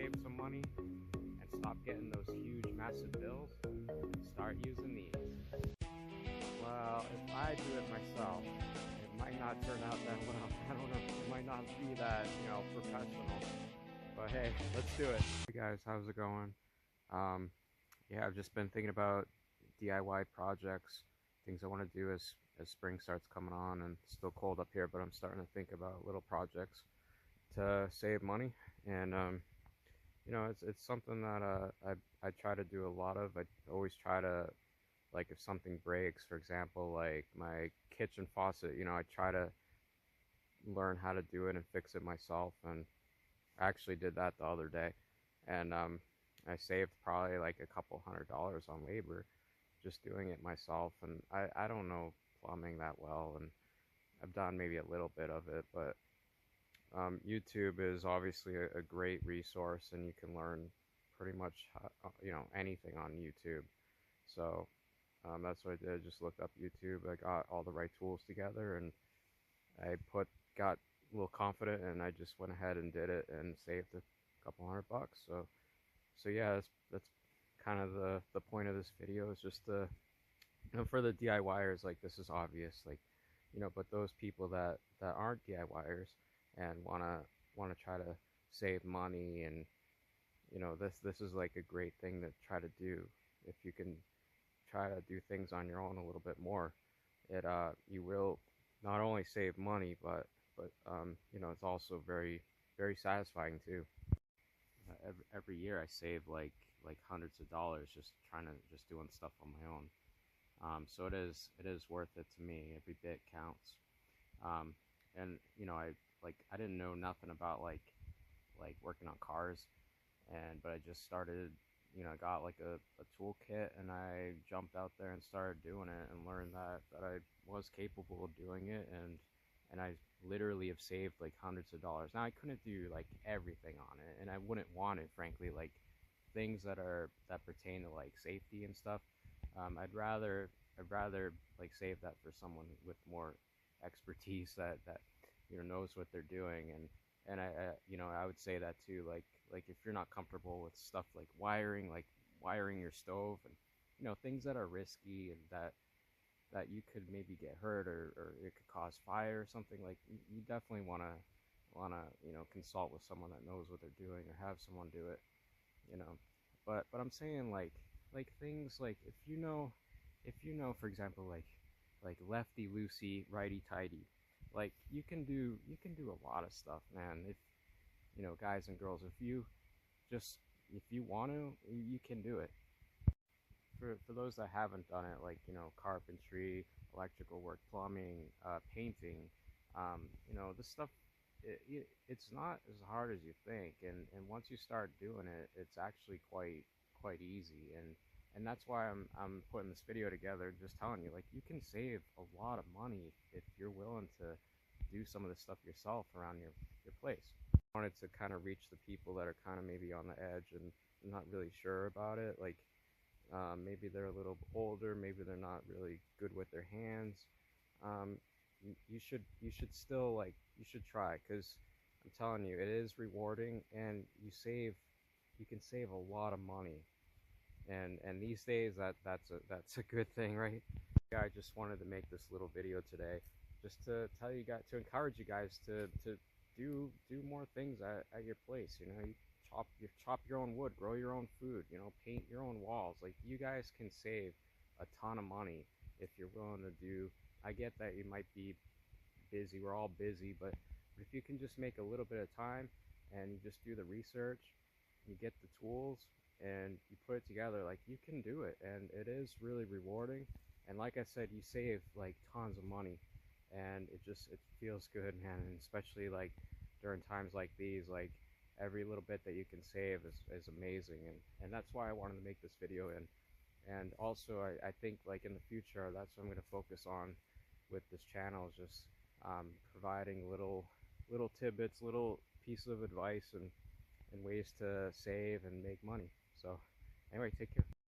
save some money and stop getting those huge massive bills and start using these. Well, if I do it myself, it might not turn out that well. I don't know. It might not be that, professional. But hey, let's do it. Hey guys, how's it going? Um, yeah, I've just been thinking about DIY projects, things I want to do as spring starts coming on, and it's still cold up here, but I'm starting to think about little projects to save money. And it's something that I try to do a lot of. I always try to, like, if something breaks, for example, like my kitchen faucet, I try to learn how to do it and fix it myself. And I actually did that the other day, and I saved probably like a couple $100 on labor just doing it myself. And I don't know plumbing that well, and I've done maybe a little bit of it, but YouTube is obviously a great resource, and you can learn pretty much anything on YouTube. So that's what I did. Just looked up YouTube. I got all the right tools together, and I got a little confident, and I just went ahead and did it and saved a couple $100. So yeah, that's kind of the point of this video, is just to, for the DIYers, like, this is obvious, like, but those people that aren't DIYers and wanna try to save money, and this is like a great thing to try to do. If you can try to do things on your own a little bit more, you will not only save money, but it's also very, very satisfying too. Every year I save like hundreds of dollars just trying to just doing stuff on my own. So it is worth it to me. Every bit counts. And I didn't know nothing about like working on cars, but I just started. I got like a toolkit, and I jumped out there and started doing it, and learned that I was capable of doing it. And I literally have saved like hundreds of dollars. Now, I couldn't do like everything on it, and I wouldn't want it, frankly, like things that pertain to like safety and stuff. I'd rather like save that for someone with more expertise that knows what they're doing. And I would say that too, like if you're not comfortable with stuff like wiring your stove, and things that are risky, and that you could maybe get hurt, or it could cause fire or something, like you definitely wanna consult with someone that knows what they're doing, or have someone do it. you know but I'm saying, like things like, if for example, like lefty loosey, righty tighty, like you can do a lot of stuff, man. If guys and girls, if you want to, you can do it. For those that haven't done it, like carpentry, electrical work, plumbing, painting, this stuff, it's not as hard as you think. And once you start doing it, it's actually quite easy. And that's why I'm putting this video together, just telling you, like, you can save a lot of money if you're willing to do some of this stuff yourself around your place. I wanted to kind of reach the people that are kind of maybe on the edge and not really sure about it. Like, maybe they're a little older, maybe they're not really good with their hands. You should still, like, you should try, because I'm telling you, it is rewarding, and you can save a lot of money. And these days, that's a good thing, right? Yeah, I just wanted to make this little video today, just to tell you guys, to encourage you guys to do more things at your place. You chop your own wood, grow your own food, paint your own walls. Like, you guys can save a ton of money if you're willing to do. I get that you might be busy, we're all busy, but if you can just make a little bit of time, and you just do the research, you get the tools, and you put it together, like, you can do it. And it is really rewarding. And like I said, you save like tons of money, and it feels good, man. And especially like during times like these, like, every little bit that you can save is amazing. And that's why I wanted to make this video. And also, I think, like, in the future, that's what I'm going to focus on with this channel, is just providing little tidbits, little pieces of advice, and ways to save and make money. So anyway, take care.